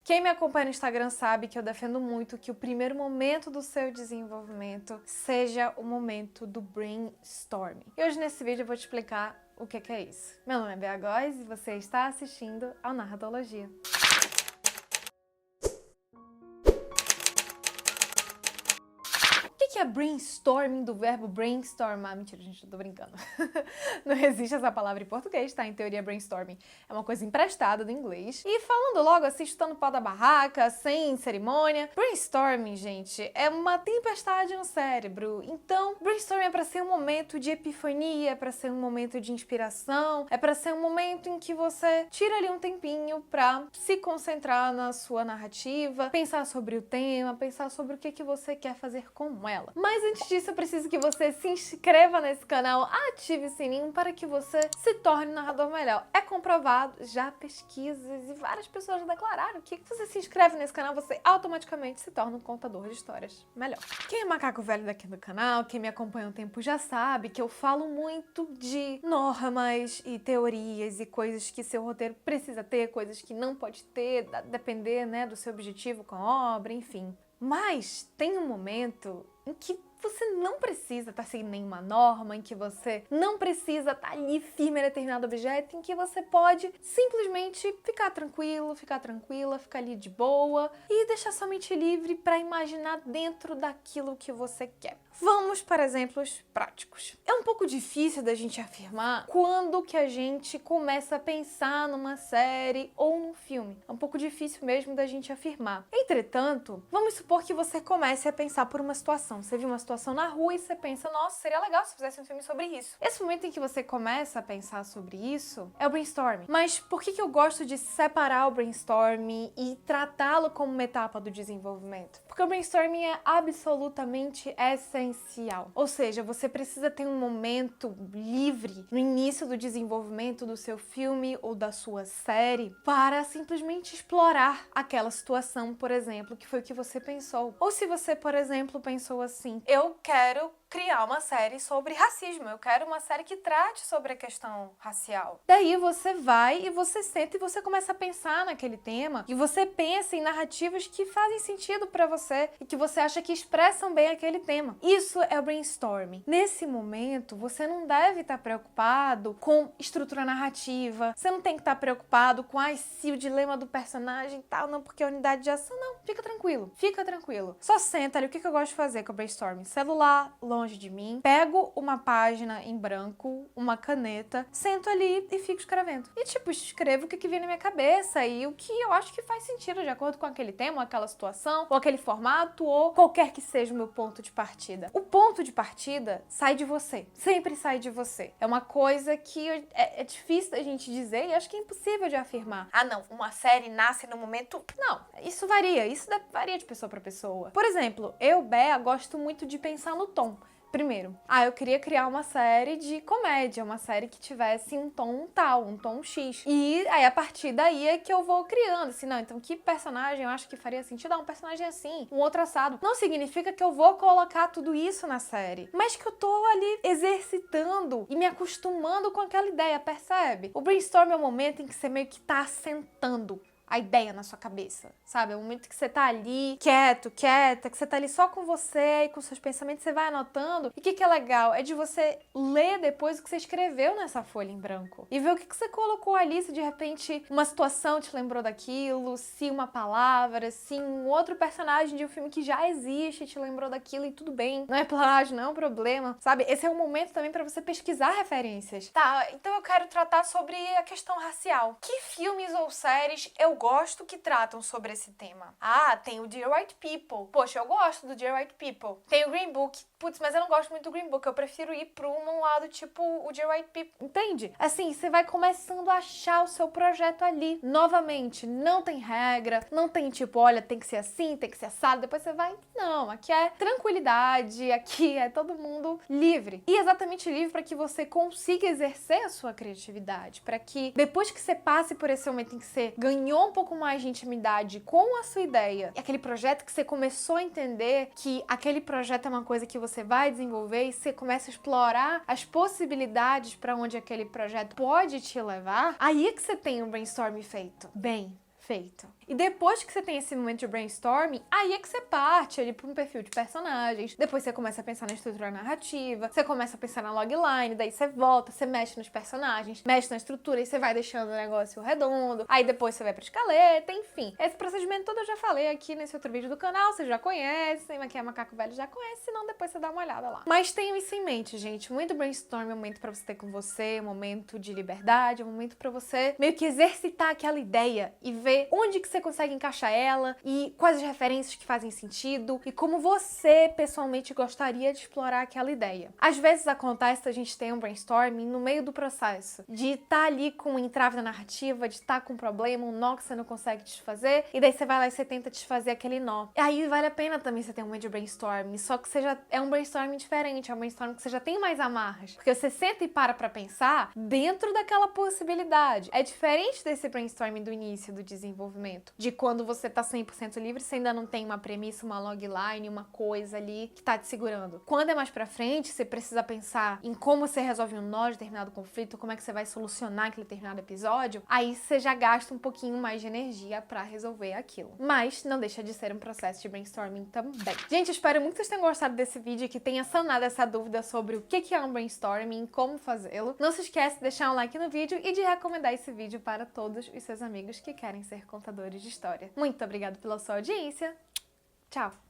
Quem me acompanha no Instagram sabe que eu defendo muito que o primeiro momento do seu desenvolvimento seja o momento do brainstorming. E hoje nesse vídeo eu vou te explicar o que é isso. Meu nome é Bea Góes e você está assistindo ao Narratologia. O que é brainstorming do verbo brainstormar? Mentira, gente, eu tô brincando. Não existe essa palavra em português, tá? Em teoria, brainstorming é uma coisa emprestada do inglês. E falando logo assim, chutando o pau da barraca, sem cerimônia, brainstorming, gente, é uma tempestade no cérebro. Então, brainstorming é pra ser um momento de epifania, é pra ser um momento de inspiração, é pra ser um momento em que você tira ali um tempinho pra se concentrar na sua narrativa, pensar sobre o tema, pensar sobre o que você quer fazer com ela. Mas antes disso, eu preciso que você se inscreva nesse canal, ative o sininho para que você se torne um narrador melhor. É comprovado, já pesquisas e várias pessoas já declararam que se você se inscreve nesse canal, você automaticamente se torna um contador de histórias melhor. Quem é macaco velho daqui do canal, quem me acompanha há um tempo já sabe que eu falo muito de normas e teorias e coisas que seu roteiro precisa ter, coisas que não pode ter, depender, né, do seu objetivo com a obra, enfim. Mas tem um momento em que você não precisa estar seguindo nenhuma norma, em que você não precisa estar ali firme em determinado objeto, em que você pode simplesmente ficar tranquilo, ficar tranquila, ficar ali de boa e deixar sua mente livre para imaginar dentro daquilo que você quer. Vamos para exemplos práticos. É um pouco difícil da gente afirmar quando que a gente começa a pensar numa série ou num filme. É um pouco difícil mesmo da gente afirmar. Entretanto, vamos supor que você comece a pensar por uma situação. Você viu uma situação na rua e você pensa, nossa, seria legal se fizesse um filme sobre isso. Esse momento em que você começa a pensar sobre isso é o brainstorming. Mas por que eu gosto de separar o brainstorming e tratá-lo como uma etapa do desenvolvimento? Porque o brainstorming é absolutamente essencial. Ou seja, você precisa ter um momento livre no início do desenvolvimento do seu filme ou da sua série para simplesmente explorar aquela situação, por exemplo, que foi o que você pensou. Ou se você, por exemplo, pensou assim, eu quero criar uma série sobre racismo, eu quero uma série que trate sobre a questão racial. Daí você vai e você senta e você começa a pensar naquele tema e você pensa em narrativas que fazem sentido para você e que você acha que expressam bem aquele tema. Isso é o brainstorming. Nesse momento, você não deve estar preocupado com estrutura narrativa, você não tem que estar preocupado com se o dilema do personagem e tal, não, porque a unidade de ação, não. Fica tranquilo, fica tranquilo. Só senta ali, o que eu gosto de fazer com o brainstorming? Celular longe de mim, pego uma página em branco, uma caneta, sento ali e fico escrevendo. E tipo, escrevo o que vem na minha cabeça e o que eu acho que faz sentido de acordo com aquele tema, ou aquela situação, ou aquele formato, ou qualquer que seja o meu ponto de partida. O ponto de partida sai de você, sempre sai de você. É uma coisa que é difícil da gente dizer e acho que é impossível de afirmar. Ah não, uma série nasce no momento... Não, isso varia, varia de pessoa para pessoa. Por exemplo, eu, Bea, gosto muito de pensar no tom. Primeiro, eu queria criar uma série de comédia, uma série que tivesse um tom tal, um tom X. E aí, a partir daí é que eu vou criando, assim, não, então que personagem eu acho que faria sentido? Um personagem assim, um outro assado. Não significa que eu vou colocar tudo isso na série, mas que eu tô ali exercitando e me acostumando com aquela ideia, percebe? O brainstorm é o momento em que você meio que tá assentando a ideia na sua cabeça, sabe? É o momento que você tá ali, quieto, quieta, que você tá ali só com você e com seus pensamentos, você vai anotando. E o que é legal? É de você ler depois o que você escreveu nessa folha em branco. E ver o que você colocou ali, se de repente uma situação te lembrou daquilo, se uma palavra, se um outro personagem de um filme que já existe te lembrou daquilo e tudo bem. Não é plágio, não é um problema, sabe? Esse é um momento também pra você pesquisar referências. Tá, então eu quero tratar sobre a questão racial. Que filmes ou séries eu gosto que tratam sobre esse tema? Tem o Dear White People. Poxa, eu gosto do Dear White People. Tem o Green Book. Putz, mas eu não gosto muito do Green Book. Eu prefiro ir para um lado tipo o Dear White People. Entende? Assim, você vai começando a achar o seu projeto ali. Novamente, não tem regra. Não tem tipo, olha, tem que ser assim, tem que ser assado. Depois você vai... Não, aqui é tranquilidade. Aqui é todo mundo livre. E exatamente livre para que você consiga exercer a sua criatividade. Para que depois que você passe por esse momento em que você ganhou um pouco mais de intimidade com a sua ideia, e aquele projeto que você começou a entender que aquele projeto é uma coisa que você vai desenvolver e você começa a explorar as possibilidades para onde aquele projeto pode te levar, aí é que você tem um brainstorm feito. Bem Perfeito. E depois que você tem esse momento de brainstorming, aí é que você parte ali para um perfil de personagens, depois você começa a pensar na estrutura narrativa, você começa a pensar na logline, daí você volta, você mexe nos personagens, mexe na estrutura e você vai deixando o negócio redondo, aí depois você vai pra escaleta, enfim. Esse procedimento todo eu já falei aqui nesse outro vídeo do canal, vocês já conhecem, aqui é Macaco Velho já conhece, senão depois você dá uma olhada lá. Mas tenham isso em mente, gente, muito brainstorm é um momento pra você ter com você, um momento de liberdade, é um momento pra você meio que exercitar aquela ideia e ver onde que você consegue encaixar ela e quais as referências que fazem sentido e como você pessoalmente gostaria de explorar aquela ideia. Às vezes acontece a gente tem um brainstorming no meio do processo, de estar ali com um entrave na narrativa, de estar com um problema, um nó que você não consegue desfazer, e daí você vai lá e você tenta desfazer aquele nó. E aí vale a pena também você ter um momento de brainstorming, só que você já é um brainstorming diferente, é um brainstorming que você já tem mais amarras, porque você senta e para pra pensar dentro daquela possibilidade. É diferente desse brainstorming do início do desenvolvimento, de quando você tá 100% livre, você ainda não tem uma premissa, uma logline, uma coisa ali que tá te segurando. Quando é mais pra frente, você precisa pensar em como você resolve um nó de determinado conflito, como é que você vai solucionar aquele determinado episódio, aí você já gasta um pouquinho mais de energia pra resolver aquilo. Mas não deixa de ser um processo de brainstorming também. Gente, espero muito que vocês tenham gostado desse vídeo e que tenha sanado essa dúvida sobre o que é um brainstorming e como fazê-lo. Não se esquece de deixar um like no vídeo e de recomendar esse vídeo para todos os seus amigos que querem ser contadores de história. Muito obrigada pela sua audiência. Tchau!